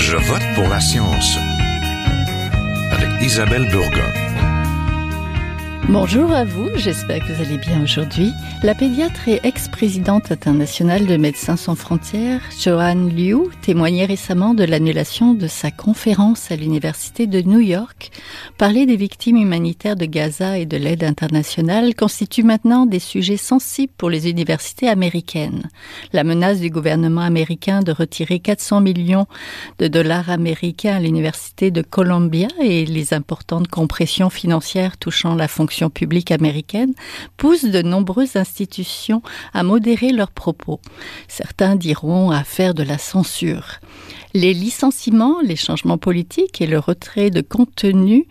Je vote pour la science avec Isabelle Burgon. Bonjour à vous, j'espère que vous allez bien aujourd'hui. La pédiatre et ex-présidente internationale de Médecins sans frontières, Joanne Liu, témoignait récemment de l'annulation de sa conférence à l'Université de New York. Parler des victimes humanitaires de Gaza et de l'aide internationale constitue maintenant des sujets sensibles pour les universités américaines. La menace du gouvernement américain de retirer 400 millions de dollars américains à l'Université de Columbia et les importantes compressions financières touchant la fonction publique américaine poussent de nombreuses institutions à modérer leurs propos. Certains diront à faire de la censure. Les licenciements, les changements politiques et le retrait de contenu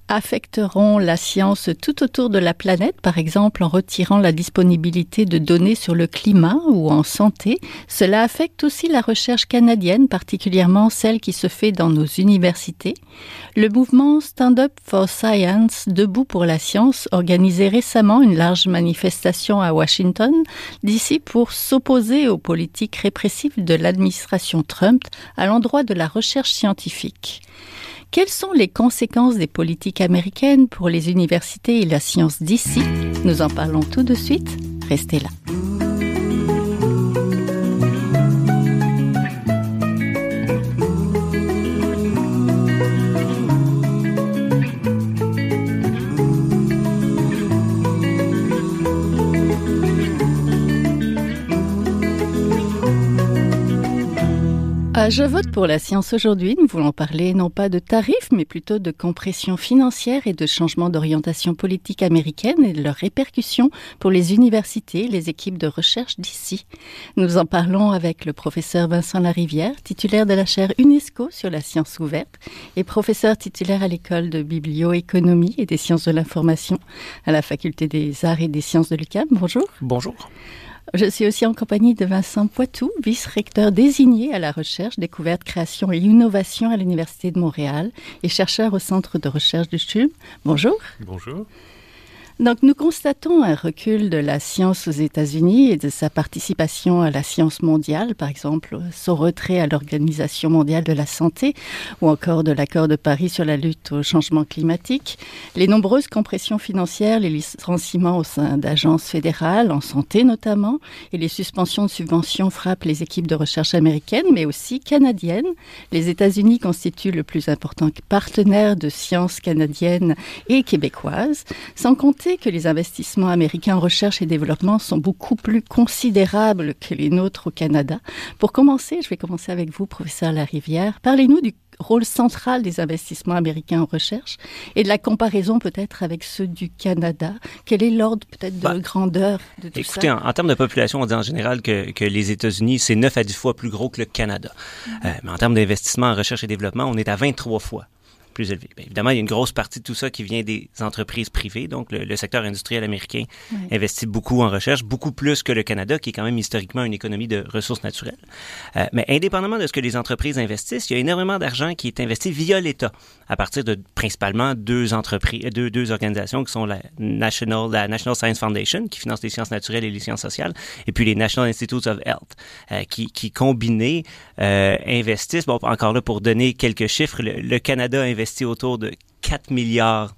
affecteront la science tout autour de la planète, par exemple en retirant la disponibilité de données sur le climat ou en santé. Cela affecte aussi la recherche canadienne, particulièrement celle qui se fait dans nos universités. Le mouvement Stand Up for Science, Debout pour la science, organisait récemment une large manifestation à Washington, D.C. pour s'opposer aux politiques répressives de l'administration Trump à l'endroit de la recherche scientifique. Quelles sont les conséquences des politiques américaines pour les universités et la science d'ici? Nous en parlons tout de suite. Restez là. Je vote pour la science aujourd'hui. Nous voulons parler non pas de tarifs, mais plutôt de compression financière et de changement d'orientation politique américaine et de leurs répercussions pour les universités et les équipes de recherche d'ici. Nous en parlons avec le professeur Vincent Larivière, titulaire de la chaire UNESCO sur la science ouverte et professeur titulaire à l'école de biblioéconomie et des sciences de l'information à la faculté des arts et des sciences de l'UQAM. Bonjour. Bonjour. Je suis aussi en compagnie de Vincent Poitou, vice-recteur désigné à la recherche, découverte, création et innovation à l'Université de Montréal et chercheur au Centre de recherche du CHUM. Bonjour. Bonjour. Donc, nous constatons un recul de la science aux États-Unis et de sa participation à la science mondiale, par exemple son retrait à l'Organisation mondiale de la santé ou encore de l'accord de Paris sur la lutte au changement climatique. Les nombreuses compressions financières, les licenciements au sein d'agences fédérales, en santé notamment, et les suspensions de subventions frappent les équipes de recherche américaines, mais aussi canadiennes. Les États-Unis constituent le plus important partenaire de sciences canadiennes et québécoises, sans compter que les investissements américains en recherche et développement sont beaucoup plus considérables que les nôtres au Canada. Pour commencer, je vais commencer avec vous, professeur Larivière. Parlez-nous du rôle central des investissements américains en recherche et de la comparaison peut-être avec ceux du Canada. Quel est l'ordre peut-être de grandeur de tout ça? Écoutez, en termes de population, on dit en général que les États-Unis, c'est 9 à 10 fois plus gros que le Canada. Mais en termes d'investissement en recherche et développement, on est à 23 fois plus élevé. Bien, évidemment, il y a une grosse partie de tout ça qui vient des entreprises privées. Donc, le secteur industriel américain investit beaucoup en recherche, beaucoup plus que le Canada, qui est quand même historiquement une économie de ressources naturelles. Mais indépendamment de ce que les entreprises investissent, il y a énormément d'argent qui est investi via l'État, à partir de principalement deux organisations qui sont la National Science Foundation, qui finance les sciences naturelles et les sciences sociales, et puis les National Institutes of Health, qui combinés investissent. Bon, encore là, pour donner quelques chiffres, le Canada investit autour de 4 milliards.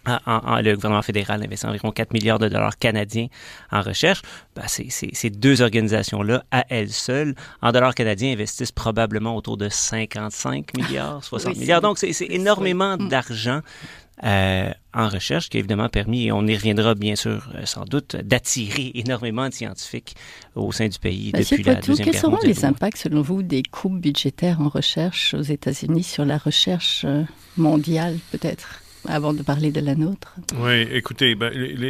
Le gouvernement fédéral investit environ 4 milliards de dollars canadiens en recherche. Ben, ces deux organisations-là, à elles seules, en dollars canadiens, investissent probablement autour de 55 milliards, 60 milliards. Donc, c'est énormément d'argent en recherche qui a évidemment permis, et on y reviendra bien sûr sans doute, d'attirer énormément de scientifiques au sein du pays depuis la Deuxième Guerre mondiale. Quels seront les impacts, selon vous, des coupes budgétaires en recherche aux États-Unis sur la recherche mondiale, peut-être, avant de parler de la nôtre? Oui, écoutez,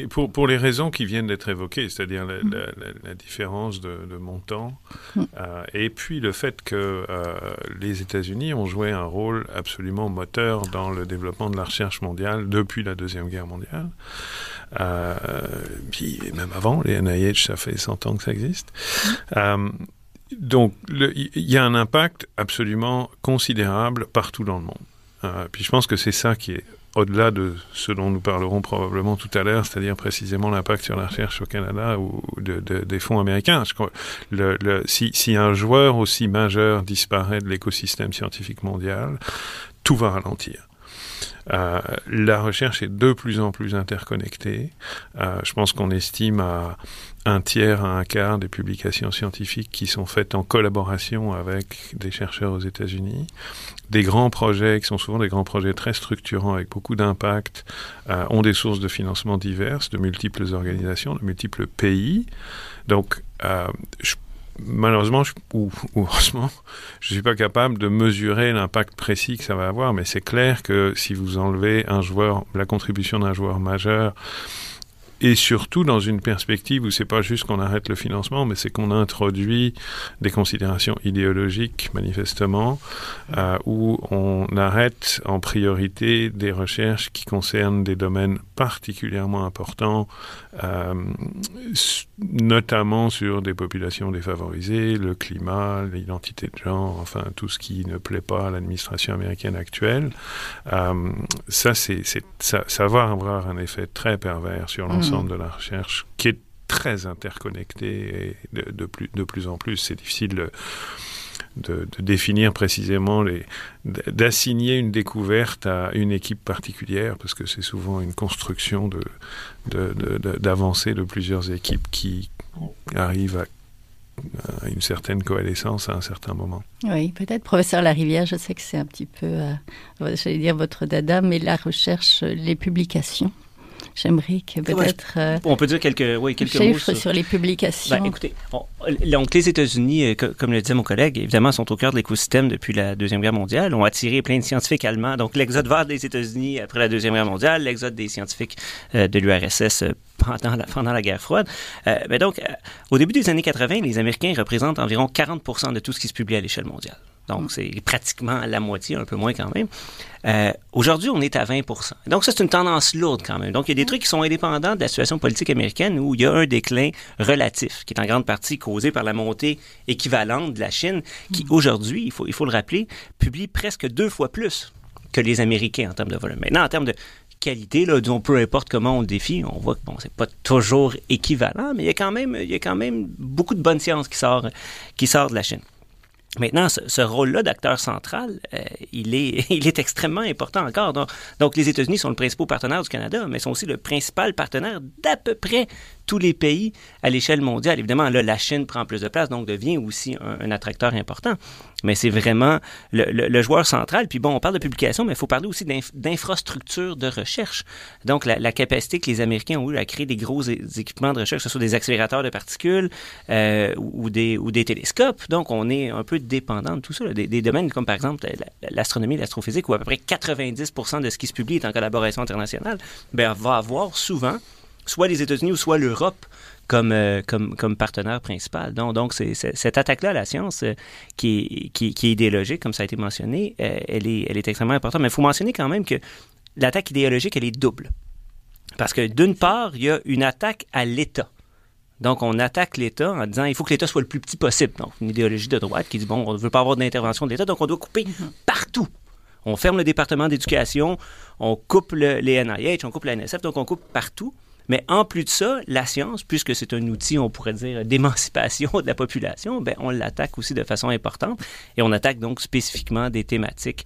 pour les raisons qui viennent d'être évoquées, c'est-à-dire la différence de montant, et puis le fait que les États-Unis ont joué un rôle absolument moteur dans le développement de la recherche mondiale depuis la Deuxième Guerre mondiale. Puis même avant, les NIH, ça fait 100 ans que ça existe. Donc, il y a un impact absolument considérable partout dans le monde. Puis je pense que c'est ça qui est au-delà de ce dont nous parlerons probablement tout à l'heure, c'est-à-dire précisément l'impact sur la recherche au Canada ou des fonds américains. Si un joueur aussi majeur disparaît de l'écosystème scientifique mondial, tout va ralentir. La recherche est de plus en plus interconnectée. Je pense qu'on estime à 1/3 à 1/4 des publications scientifiques qui sont faites en collaboration avec des chercheurs aux États-Unis. Des grands projets, qui sont souvent des grands projets très structurants avec beaucoup d'impact, ont des sources de financement diverses, de multiples organisations, de multiples pays. Donc, malheureusement, ou heureusement, je ne suis pas capable de mesurer l'impact précis que ça va avoir, mais c'est clair que si vous enlevez la contribution d'un joueur majeur, et surtout dans une perspective où c'est pas juste qu'on arrête le financement, mais c'est qu'on introduit des considérations idéologiques, manifestement, où on arrête en priorité des recherches qui concernent des domaines particulièrement importants, notamment sur des populations défavorisées, le climat, l'identité de genre, enfin tout ce qui ne plaît pas à l'administration américaine actuelle. Ça va avoir un effet très pervers sur l'ensemble de la recherche, qui est très interconnectée et de plus en plus. C'est difficile de définir précisément, d'assigner une découverte à une équipe particulière, parce que c'est souvent une construction d'avancées de plusieurs équipes qui arrivent à une certaine coalescence à un certain moment. Oui, peut-être, professeur Larivière, je sais que c'est un petit peu, j'allais dire votre dada, mais la recherche, les publications. J'aimerais que peut-être... on peut dire quelques mots sur les publications. Écoutez, donc les États-Unis, comme le disait mon collègue, évidemment, sont au cœur de l'écosystème depuis la Deuxième Guerre mondiale. Ont attiré plein de scientifiques allemands. Donc, l'exode vers des États-Unis après la Deuxième Guerre mondiale, l'exode des scientifiques de l'URSS pendant la guerre froide. Mais donc, au début des années 80, les Américains représentent environ 40% de tout ce qui se publie à l'échelle mondiale. Donc, c'est pratiquement la moitié, un peu moins quand même. Aujourd'hui, on est à 20%. Donc, ça, c'est une tendance lourde quand même. Donc, il y a des trucs qui sont indépendants de la situation politique américaine où il y a un déclin relatif qui est en grande partie causé par la montée équivalente de la Chine qui, aujourd'hui, il faut le rappeler, publie presque 2 fois plus que les Américains en termes de volume. Maintenant, en termes de qualité, là, disons, peu importe comment on le défie, on voit que c'est pas toujours équivalent, mais il y a quand même beaucoup de bonne science qui sort de la Chine. Maintenant, ce rôle-là d'acteur central, il est extrêmement important encore. Donc, les États-Unis sont le principal partenaire du Canada, mais sont aussi le principal partenaire d'à peu près tous les pays à l'échelle mondiale. Évidemment, là, la Chine prend plus de place, donc devient aussi un attracteur important. Mais c'est vraiment le joueur central. Puis bon, on parle de publication, mais il faut parler aussi d'infrastructures de recherche. Donc, la capacité que les Américains ont eu à créer des gros équipements de recherche, que ce soit des accélérateurs de particules ou des télescopes. Donc, on est un peu dépendant de tout ça. Des domaines comme, par exemple, l'astronomie et l'astrophysique, où à peu près 90% de ce qui se publie est en collaboration internationale, va avoir souvent soit les États-Unis ou soit l'Europe comme partenaire principal. Donc c'est cette attaque-là à la science qui est idéologique, comme ça a été mentionné, elle est extrêmement importante. Mais il faut mentionner quand même que l'attaque idéologique, elle est double. Parce que d'une part, il y a une attaque à l'État. Donc, on attaque l'État en disant il faut que l'État soit le plus petit possible. Donc, une idéologie de droite qui dit on ne veut pas avoir d'intervention de l'État, donc on doit couper partout. On ferme le département d'éducation, on coupe les NIH, on coupe la NSF, donc on coupe partout. Mais en plus de ça, la science, puisque c'est un outil, on pourrait dire, d'émancipation de la population, on l'attaque aussi de façon importante. Et on attaque donc spécifiquement des thématiques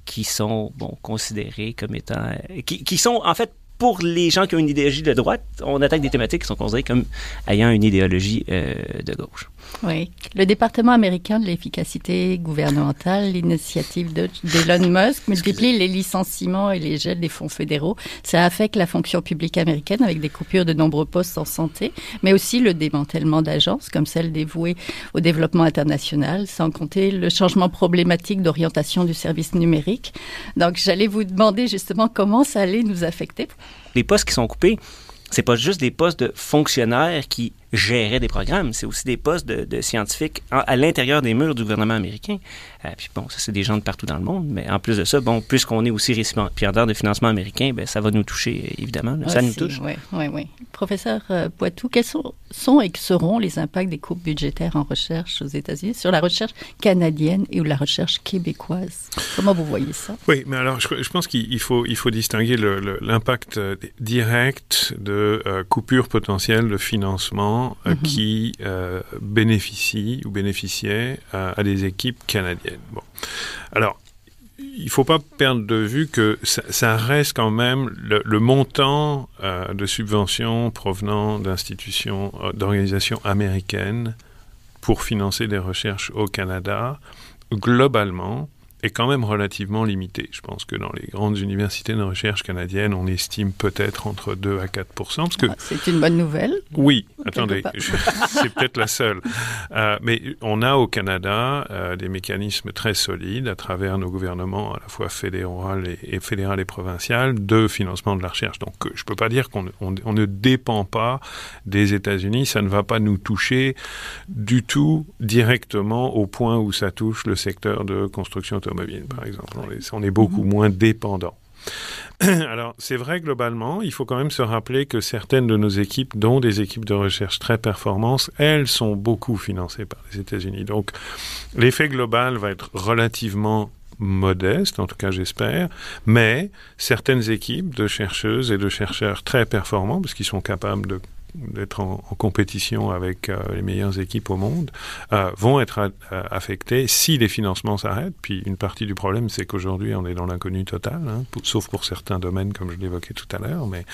qui sont considérées comme étant... qui sont, en fait, pour les gens qui ont une idéologie de droite, on attaque des thématiques qui sont considérées comme ayant une idéologie de gauche. Oui. Le département américain de l'efficacité gouvernementale, l'initiative d'Elon Musk, multiplie les licenciements et les gels des fonds fédéraux. Ça affecte la fonction publique américaine avec des coupures de nombreux postes en santé, mais aussi le démantèlement d'agences comme celle dévouée au développement international, sans compter le changement problématique d'orientation du service numérique. Donc, j'allais vous demander justement comment ça allait nous affecter. Les postes qui sont coupés, c'est pas juste des postes de fonctionnaires qui géraient des programmes, c'est aussi des postes de scientifiques à l'intérieur des murs du gouvernement américain. Puis bon, ça, c'est des gens de partout dans le monde, mais en plus de ça, bon, puisqu'on est aussi récipiendaire de financement américain, ben ça va nous toucher, évidemment. Ça nous touche. Oui. Professeur Poitou, quels sont et que seront les impacts des coupes budgétaires en recherche aux États-Unis sur la recherche canadienne et ou la recherche québécoise? Comment vous voyez ça? Oui, mais alors je pense qu'il faut distinguer l'impact direct de coupures potentielles de financement qui bénéficient ou bénéficiaient à des équipes canadiennes. Bon. Alors, il ne faut pas perdre de vue que ça reste quand même le montant de subventions provenant d'institutions, d'organisations américaines pour financer des recherches au Canada, globalement, est quand même relativement limité. Je pense que dans les grandes universités de recherche canadiennes, on estime peut-être entre 2 à 4%. Parce que, c'est une bonne nouvelle. Oui, attendez, c'est peut-être la seule. Mais on a au Canada des mécanismes très solides à travers nos gouvernements, à la fois fédéral et provincial, de financement de la recherche. Donc, je ne peux pas dire qu'on ne dépend pas des États-Unis. Ça ne va pas nous toucher du tout directement au point où ça touche le secteur de construction automobile, par exemple. On est beaucoup moins dépendant. Alors, c'est vrai, globalement, il faut quand même se rappeler que certaines de nos équipes, dont des équipes de recherche très performantes, elles sont beaucoup financées par les États-Unis. Donc, l'effet global va être relativement modeste, en tout cas j'espère, mais certaines équipes de chercheuses et de chercheurs très performants, parce qu'ils sont capables d'être en compétition avec les meilleures équipes au monde, vont être affectés si les financements s'arrêtent. Puis une partie du problème, c'est qu'aujourd'hui, on est dans l'inconnu total, sauf pour certains domaines, comme je l'évoquais tout à l'heure, mais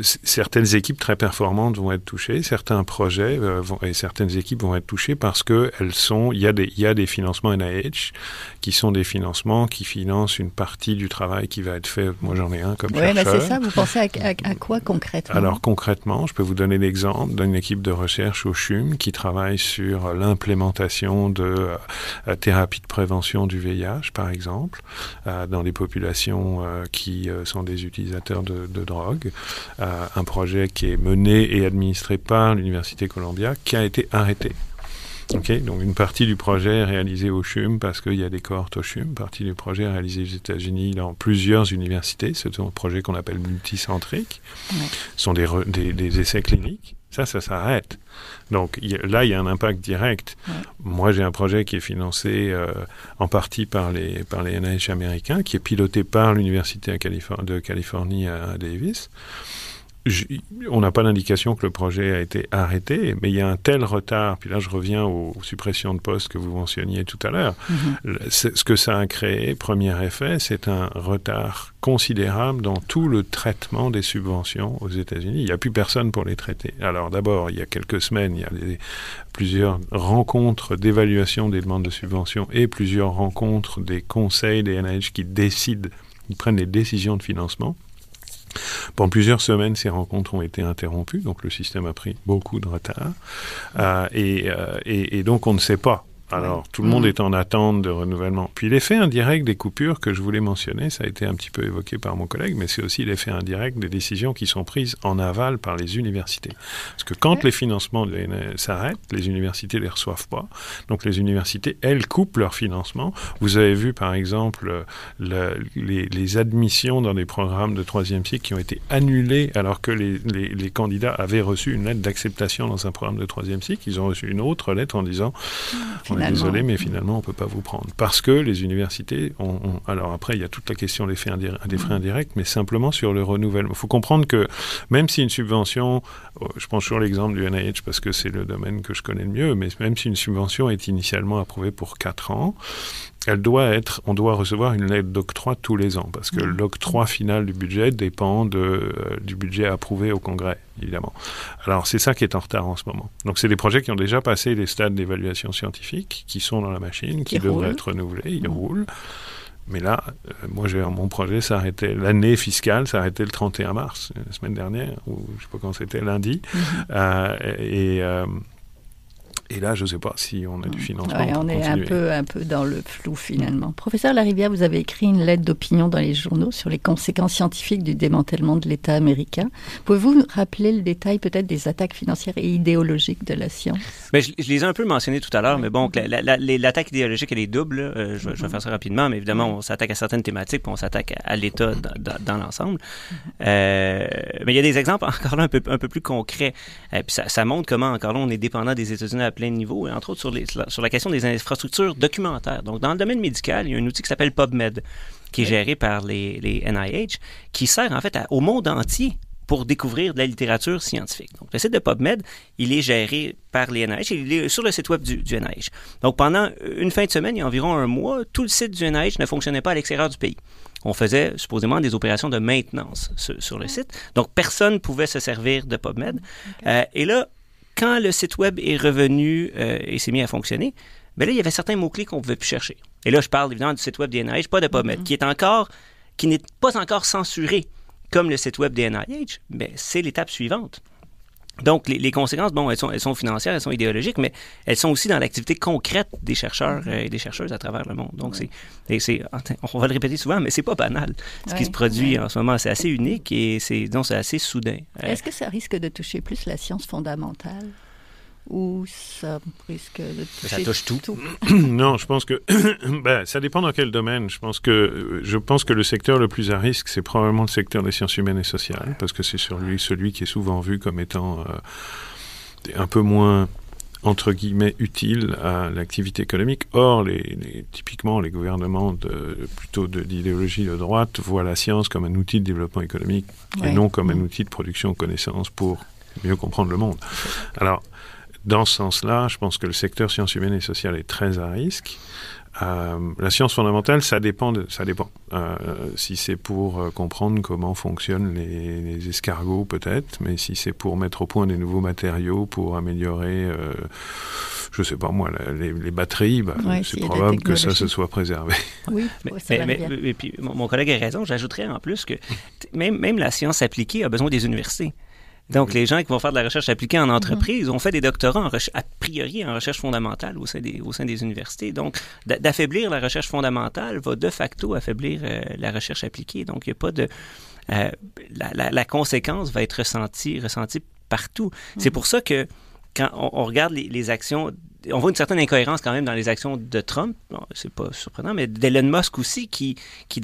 certaines équipes très performantes vont être touchées, certains projets et certaines équipes vont être touchées parce que il y a des financements NIH qui sont des financements qui financent une partie du travail qui va être fait. Moi, j'en ai un comme chercheur. Oui, c'est ça. Vous pensez à quoi concrètement? Alors, concrètement, je peux vous donner l'exemple d'une équipe de recherche au CHUM qui travaille sur l'implémentation de thérapies de prévention du VIH, par exemple, dans les populations qui sont des utilisateurs de drogue. Un projet qui est mené et administré par l'Université Columbia qui a été arrêté. Okay, donc une partie du projet est réalisée au CHUM parce qu'il y a des cohortes au CHUM. Une partie du projet est réalisée aux États-Unis dans plusieurs universités. C'est un projet qu'on appelle multicentrique. Ce sont des essais cliniques. Ça s'arrête. Donc là, il y a un impact direct. Moi, j'ai un projet qui est financé en partie par les NIH américains, qui est piloté par l'Université de Californie à Davis. On n'a pas d'indication que le projet a été arrêté, mais il y a un tel retard, puis là je reviens aux suppressions de postes que vous mentionniez tout à l'heure. Ce que ça a créé, premier effet, c'est un retard considérable dans tout le traitement des subventions aux États-Unis. Il n'y a plus personne pour les traiter. Alors d'abord, il y a quelques semaines, il y a plusieurs rencontres d'évaluation des demandes de subventions et plusieurs rencontres des conseils des NIH qui prennent les décisions de financement. Pendant plusieurs semaines, ces rencontres ont été interrompues, donc le système a pris beaucoup de retard. Et donc, on ne sait pas. Alors, tout le monde est en attente de renouvellement. Puis l'effet indirect des coupures que je voulais mentionner, ça a été un petit peu évoqué par mon collègue, mais c'est aussi l'effet indirect des décisions qui sont prises en aval par les universités. Parce que quand les financements s'arrêtent, les universités ne les reçoivent pas. Donc, les universités, elles, coupent leur financement. Vous avez vu, par exemple, les admissions dans des programmes de troisième cycle qui ont été annulées alors que les candidats avaient reçu une lettre d'acceptation dans un programme de troisième cycle. Ils ont reçu une autre lettre en disant... Désolé, mais finalement, on ne peut pas vous prendre. Parce que les universités ont... Alors après, il y a toute la question des frais indirects, mais simplement sur le renouvellement. Il faut comprendre que même si une subvention... Je prends toujours l'exemple du NIH parce que c'est le domaine que je connais le mieux, mais même si une subvention est initialement approuvée pour 4 ans, on doit recevoir une lettre d'octroi tous les ans, parce que l'octroi final du budget dépend du budget approuvé au Congrès, évidemment. Alors, c'est ça qui est en retard en ce moment. Donc, c'est des projets qui ont déjà passé les stades d'évaluation scientifique, qui sont dans la machine, qui devraient être renouvelés, ils roulent. Mais là, mon projet s'arrêtait, l'année fiscale s'arrêtait le 31 mars, la semaine dernière, ou je ne sais pas quand c'était, lundi. Et là, je ne sais pas si on a du financement. Ouais, on est un peu dans le flou finalement. Professeur Larivière, vous avez écrit une lettre d'opinion dans les journaux sur les conséquences scientifiques du démantèlement de l'État américain. Pouvez-vous rappeler le détail peut-être des attaques financières et idéologiques de la science? Bien, je les ai un peu mentionnés tout à l'heure, mais bon, l'attaque idéologique, elle est double. Je vais faire ça rapidement, mais évidemment, on s'attaque à certaines thématiques, puis on s'attaque à l'État dans l'ensemble. Mais il y a des exemples encore là un peu plus concrets. Puis ça montre comment, encore là, on est dépendant des États-Unis à plein niveau, et entre autres sur la question des infrastructures documentaires. Donc, dans le domaine médical, il y a un outil qui s'appelle PubMed, qui est géré par les NIH, qui sert en fait au monde entier pour découvrir de la littérature scientifique. Donc, le site de PubMed, il est géré par les NIH et il est sur le site web du NIH. Donc, pendant une fin de semaine, il y a environ un mois, tout le site du NIH ne fonctionnait pas à l'extérieur du pays. On faisait supposément des opérations de maintenance sur le site. Donc, personne ne pouvait se servir de PubMed. Et là, quand le site web est revenu et s'est mis à fonctionner, bien là, il y avait certains mots-clés qu'on ne pouvait plus chercher. Et là, je parle évidemment du site web des NIH, pas de PubMed, qui n'est pas encore censuré comme le site web des NIH, mais c'est l'étape suivante. Donc, les conséquences, bon, elles sont financières, elles sont idéologiques, mais elles sont aussi dans l'activité concrète des chercheurs et des chercheuses à travers le monde. Donc, on va le répéter souvent, mais c'est pas banal. Ce qui se produit en ce moment, c'est assez unique et c'est assez soudain. Est-ce que ça risque de toucher plus la science fondamentale? Ou ça risque de toucher... Ça touche tout. Non, je pense que... ça dépend dans quel domaine. Je pense que le secteur le plus à risque, c'est probablement le secteur des sciences humaines et sociales, parce que c'est celui qui est souvent vu comme étant un peu moins, entre guillemets, utile à l'activité économique. Or, typiquement, les gouvernements plutôt d'idéologie de droite voient la science comme un outil de développement économique et non comme un outil de production de connaissances pour mieux comprendre le monde. Alors, dans ce sens-là, je pense que le secteur sciences humaines et sociales est très à risque. La science fondamentale, ça dépend. Si c'est pour comprendre comment fonctionnent les escargots, peut-être, mais si c'est pour mettre au point des nouveaux matériaux, pour améliorer, je ne sais pas moi, les batteries, c'est probable que ça se soit préservé. Oui, mais puis, mon collègue a raison. J'ajouterais en plus que même la science appliquée a besoin des universités. Donc, les gens qui vont faire de la recherche appliquée en entreprise ont fait des doctorats a priori en recherche fondamentale au sein des universités. Donc, d'affaiblir la recherche fondamentale va de facto affaiblir la recherche appliquée. Donc, il n'y a pas de... la conséquence va être ressentie partout. C'est pour ça que quand on regarde les actions... On voit une certaine incohérence quand même dans les actions de Trump. Bon, c'est pas surprenant, mais d'Elon Musk aussi qui,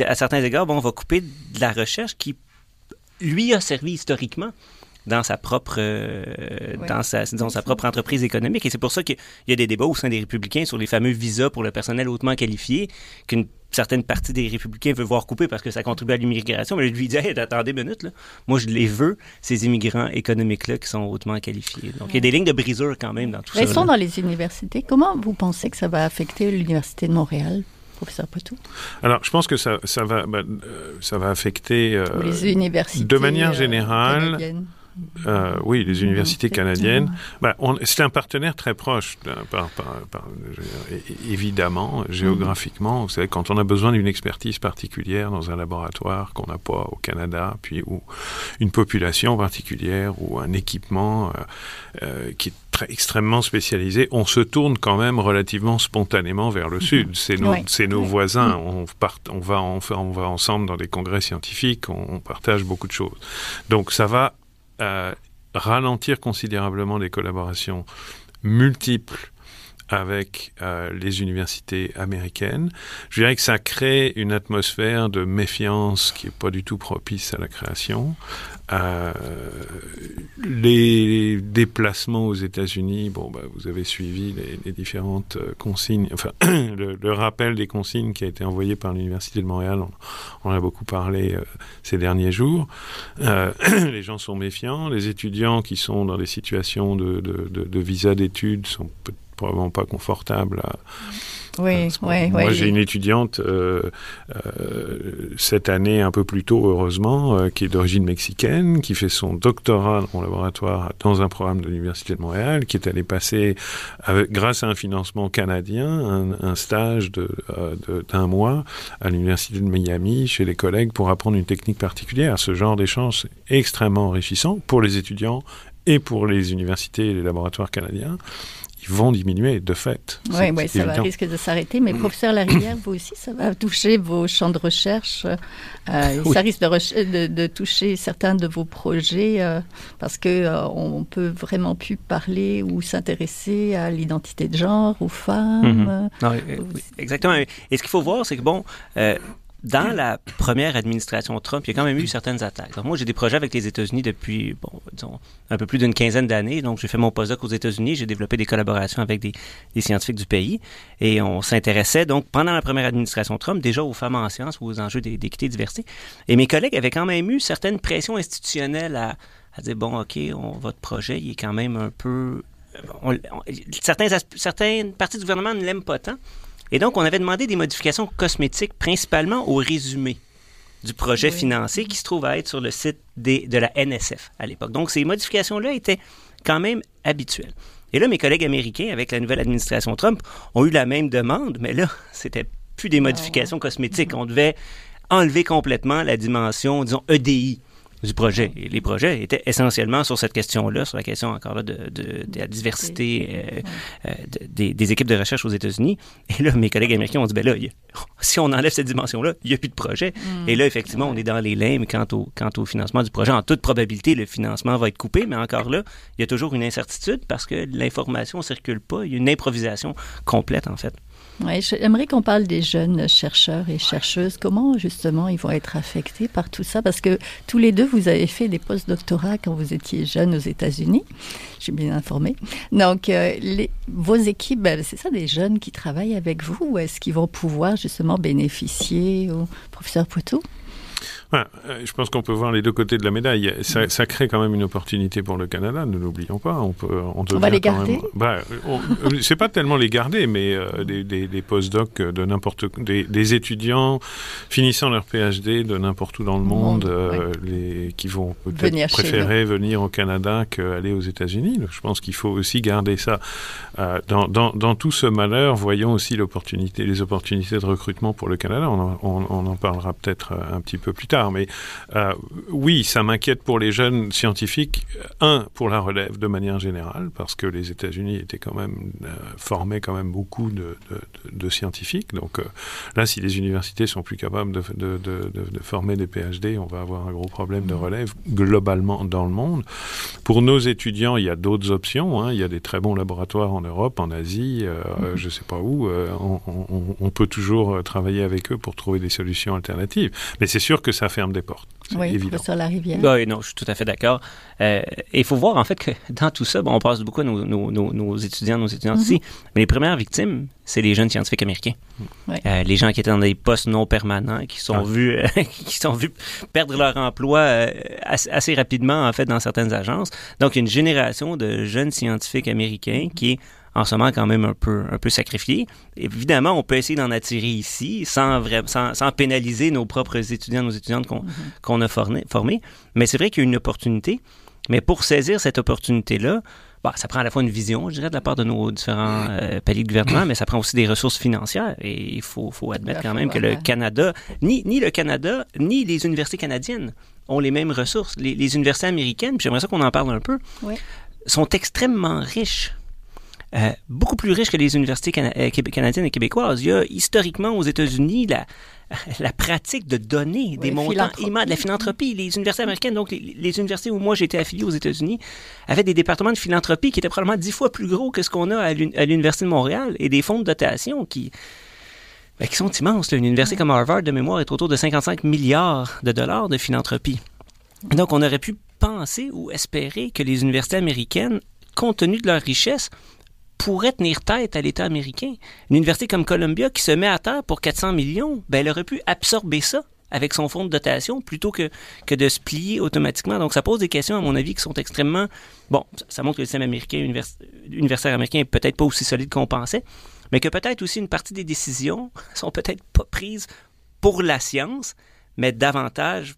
à certains égards, va couper de la recherche qui, lui, a servi historiquement dans sa propre sa propre entreprise économique. Et c'est pour ça qu'il y a des débats au sein des républicains sur les fameux visas pour le personnel hautement qualifié qu'une certaine partie des républicains veut voir couper parce que ça contribue à l'immigration. Mais je lui dis, attendez une minute, là. Moi, je les veux, ces immigrants économiques-là qui sont hautement qualifiés. Donc, il y a des lignes de brisure quand même dans tout ça. Restons dans les universités. Comment vous pensez que ça va affecter l'Université de Montréal? Professeur Poitou? Alors, je pense que ça va affecter... les universités de manière générale... canadiennes. Oui, les universités canadiennes. C'est un partenaire très proche, évidemment, géographiquement. Vous savez, quand on a besoin d'une expertise particulière dans un laboratoire qu'on n'a pas au Canada, ou une population particulière, ou un équipement qui est extrêmement spécialisé, on se tourne quand même relativement spontanément vers le sud. C'est nos voisins. On va ensemble dans des congrès scientifiques, on partage beaucoup de choses. Donc ça va ralentir considérablement les collaborations multiples avec les universités américaines. Je dirais que ça crée une atmosphère de méfiance qui n'est pas du tout propice à la création. Les déplacements aux États-Unis, vous avez suivi les différentes consignes, le rappel des consignes qui a été envoyé par l'Université de Montréal, on en a beaucoup parlé ces derniers jours. Les gens sont méfiants. Les étudiants qui sont dans des situations de visa d'études sont probablement pas confortables Moi, j'ai une étudiante cette année, un peu plus tôt, heureusement, qui est d'origine mexicaine, qui fait son doctorat dans mon laboratoire dans un programme de l'Université de Montréal, qui est allée passer, grâce à un financement canadien, un stage d'un mois à l'Université de Miami, chez les collègues, pour apprendre une technique particulière. Ce genre d'échange est extrêmement enrichissant pour les étudiants et pour les universités et les laboratoires canadiens. ils vont diminuer de fait. Oui, ça risque de s'arrêter. Mais professeur Larivière, vous aussi, ça va toucher vos champs de recherche. Ça risque de toucher certains de vos projets parce qu'on peut vraiment plus parler ou s'intéresser à l'identité de genre, aux femmes. Non, exactement. Et ce qu'il faut voir, c'est que dans la première administration Trump, il y a quand même eu certaines attaques. Donc, moi, j'ai des projets avec les États-Unis depuis, disons, un peu plus d'une quinzaine d'années. Donc, j'ai fait mon postdoc aux États-Unis. J'ai développé des collaborations avec des scientifiques du pays. Et on s'intéressait, donc, pendant la première administration Trump, déjà aux femmes en sciences ou aux enjeux d'équité et de diversité. Et mes collègues avaient quand même eu certaines pressions institutionnelles à dire, bon, OK, votre projet, il est quand même un peu... certaines parties du gouvernement ne l'aiment pas tant. Et donc, on avait demandé des modifications cosmétiques, principalement au résumé du projet financé qui se trouve à être sur le site de la NSF à l'époque. Donc, ces modifications-là étaient quand même habituelles. Et là, mes collègues américains, avec la nouvelle administration Trump, ont eu la même demande, mais là, c'était plus des modifications cosmétiques. On devait enlever complètement la dimension, disons, EDI du projet. Et les projets étaient essentiellement sur cette question-là, sur la question encore là de la diversité des équipes de recherche aux États-Unis. Et là, mes collègues américains ont dit, ben là, si on enlève cette dimension-là, il n'y a plus de projet. Et là, effectivement, on est dans les limbes quant au financement du projet. En toute probabilité, le financement va être coupé, mais encore là, il y a toujours une incertitude parce que l'information ne circule pas. Il y a une improvisation complète, en fait. Oui, j'aimerais qu'on parle des jeunes chercheurs et chercheuses. Comment, justement, ils vont être affectés par tout ça? Parce que tous les deux, vous avez fait des post-doctorats quand vous étiez jeunes aux États-Unis. Je suis bien informée. Donc, vos équipes, c'est ça, des jeunes qui travaillent avec vous? Ou est-ce qu'ils vont pouvoir, justement, bénéficier au professeur Poitou? Ouais, je pense qu'on peut voir les deux côtés de la médaille. Ça crée quand même une opportunité pour le Canada, ne l'oublions pas. On va les garder. C'est pas tellement les garder, mais des postdocs des étudiants finissant leur PhD de n'importe où dans le monde, qui vont peut-être préférer venir au Canada qu'aller aux États-Unis. Donc, je pense qu'il faut aussi garder ça. Dans tout ce malheur, voyons aussi les opportunités de recrutement pour le Canada. On en parlera peut-être un petit peu plus tard. Mais oui, ça m'inquiète pour les jeunes scientifiques. Pour la relève de manière générale, parce que les États-Unis étaient quand même formaient quand même beaucoup de scientifiques. Donc là, si les universités sont plus capables de former des PhD, on va avoir un gros problème de relève globalement dans le monde. Pour nos étudiants, il y a d'autres options. Il y a des très bons laboratoires en Europe, en Asie, je ne sais pas où. On peut toujours travailler avec eux pour trouver des solutions alternatives. Mais c'est sûr que ça ferme des portes. Oui, professeur Larivière. Oui, non, je suis tout à fait d'accord. Et il faut voir, en fait, que dans tout ça, on passe beaucoup à nos étudiants, nos étudiantes ici, mais les premières victimes, c'est les jeunes scientifiques américains. Oui. Les gens qui étaient dans des postes non permanents, qui sont vus perdre leur emploi assez rapidement, en fait, dans certaines agences. Donc, il y a une génération de jeunes scientifiques américains qui est en ce moment quand même un peu sacrifié. Évidemment, on peut essayer d'en attirer ici sans pénaliser nos propres étudiants, nos étudiantes qu'on a formés. Mais c'est vrai qu'il y a une opportunité. Mais pour saisir cette opportunité-là, ça prend à la fois une vision, je dirais, de la part de nos différents paliers de gouvernement, mais ça prend aussi des ressources financières. Et il faut admettre quand même que le Canada, ni le Canada, ni les universités canadiennes ont les mêmes ressources. Les universités américaines, puis j'aimerais ça qu'on en parle un peu, sont extrêmement riches. Beaucoup plus riches que les universités canadiennes et québécoises. Il y a historiquement aux États-Unis la pratique de donner des montants immenses, de la philanthropie. Les universités américaines, donc les universités où moi j'étais affilié aux États-Unis, avaient des départements de philanthropie qui étaient probablement 10 fois plus gros que ce qu'on a à l'Université de Montréal et des fonds de dotation qui sont immenses. Une université comme Harvard, de mémoire, est autour de 55 milliards de dollars de philanthropie. Donc on aurait pu penser ou espérer que les universités américaines, compte tenu de leur richesse, pourrait tenir tête à l'État américain. Une université comme Columbia qui se met à terre pour 400 millions, elle aurait pu absorber ça avec son fonds de dotation plutôt que de se plier automatiquement. Donc, ça pose des questions, à mon avis, qui sont extrêmement... ça montre que le système américain, universitaire américain est peut-être pas aussi solide qu'on pensait, mais que peut-être aussi une partie des décisions sont peut-être pas prises pour la science, mais davantage,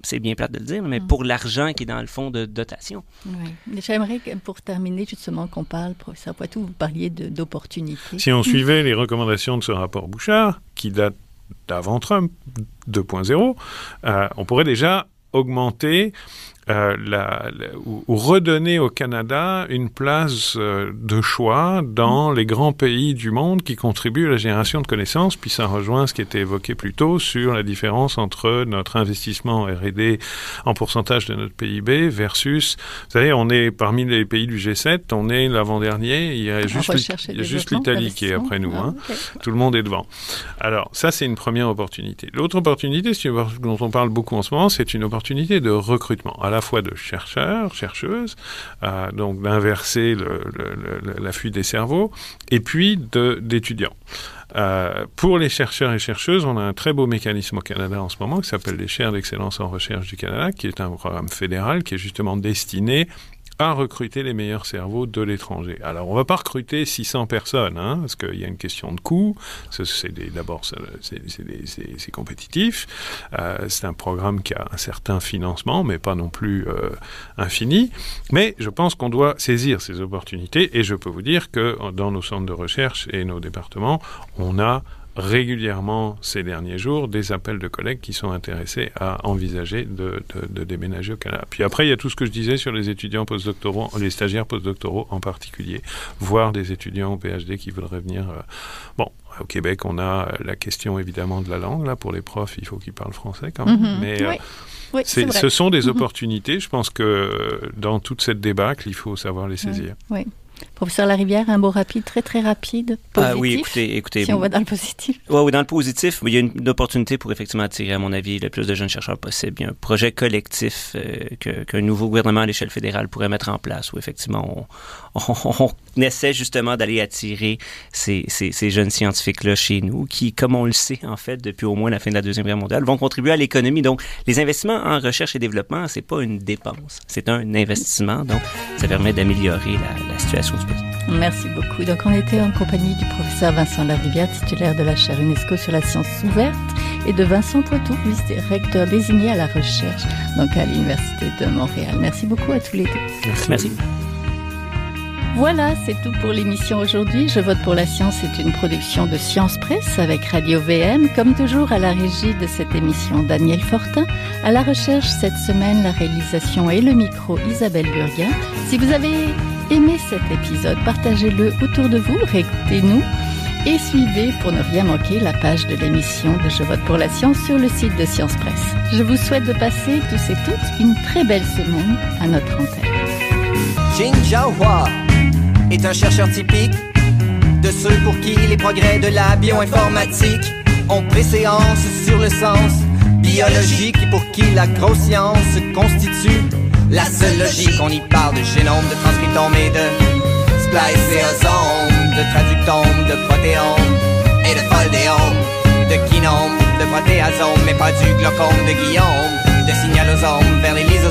c'est bien plate de le dire, mais pour l'argent qui est dans le fonds de dotation. Oui. J'aimerais, pour terminer, justement, qu'on parle, professeur Poitou, vous parliez d'opportunités. Si on suivait les recommandations de ce rapport Bouchard, qui date d'avant Trump 2.0, on pourrait déjà augmenter ou redonner au Canada une place de choix dans les grands pays du monde qui contribuent à la génération de connaissances. Puis ça rejoint ce qui était évoqué plus tôt sur la différence entre notre investissement en R&D en pourcentage de notre PIB versus, vous savez, on est parmi les pays du G7, on est l'avant-dernier, il y a juste l'Italie qui est après nous. Okay. Tout le monde est devant. Alors, ça, c'est une première opportunité. L'autre opportunité, dont on parle beaucoup en ce moment, c'est une opportunité de recrutement, à la fois de chercheurs, chercheuses, donc d'inverser l'affût des cerveaux, et puis d'étudiants. Pour les chercheurs et chercheuses, on a un très beau mécanisme au Canada en ce moment qui s'appelle les chaires d'excellence en recherche du Canada, qui est un programme fédéral qui est justement destiné à recruter les meilleurs cerveaux de l'étranger. Alors, on ne va pas recruter 600 personnes, parce qu'il y a une question de coût. D'abord, c'est compétitif. C'est un programme qui a un certain financement, mais pas non plus infini. Mais je pense qu'on doit saisir ces opportunités, et je peux vous dire que dans nos centres de recherche et nos départements, on a régulièrement ces derniers jours des appels de collègues qui sont intéressés à envisager de déménager au Canada. Puis après, il y a tout ce que je disais sur les étudiants postdoctoraux, les stagiaires postdoctoraux en particulier, voire des étudiants au PhD qui voudraient venir. Au Québec, on a la question évidemment de la langue. Là, pour les profs, il faut qu'ils parlent français quand même. Mais oui, ce sont des opportunités. Je pense que dans toute cette débâcle, il faut savoir les saisir. Oui. Professeur Larivière, un mot rapide, très très rapide, positif, oui, écoutez, si on va dans le positif. Oui, dans le positif, il y a une opportunité pour effectivement attirer, à mon avis, le plus de jeunes chercheurs possible. Il y a un projet collectif qu'un nouveau gouvernement à l'échelle fédérale pourrait mettre en place, où effectivement on essaie justement d'aller attirer ces jeunes scientifiques-là chez nous, qui, comme on le sait, en fait, depuis au moins la fin de la Deuxième Guerre mondiale, vont contribuer à l'économie. Donc, les investissements en recherche et développement, c'est pas une dépense, c'est un investissement. Donc, ça permet d'améliorer la situation du pays. Merci beaucoup. Donc, on était en compagnie du professeur Vincent Larivière, titulaire de la chaire UNESCO sur la science ouverte, et de Vincent Poitou, vice-directeur désigné à la recherche, donc à l'Université de Montréal. Merci beaucoup à tous les deux. Merci. Voilà, c'est tout pour l'émission aujourd'hui. Je vote pour la science est une production de Science Presse avec Radio VM. Comme toujours, à la régie de cette émission, Daniel Fortin. À la recherche cette semaine, la réalisation et le micro, Isabelle Burguin. Si vous avez aimé cet épisode, partagez-le autour de vous, réécoutez-nous et suivez pour ne rien manquer la page de l'émission de Je vote pour la science sur le site de Science Presse. Je vous souhaite de passer tous et toutes une très belle semaine à notre antenne. Jing Jiahua est un chercheur typique de ceux pour qui les progrès de la bioinformatique ont préséance sur le sens biologique et pour qui la grosse science constitue la seule logique. On y parle de génome, de transcriptome et de spliceosome, de traductome, de protéome et de foldéome, de kinome, de protéasome, mais pas du glaucome de Guillaume, de signalosome vers les lysosomes.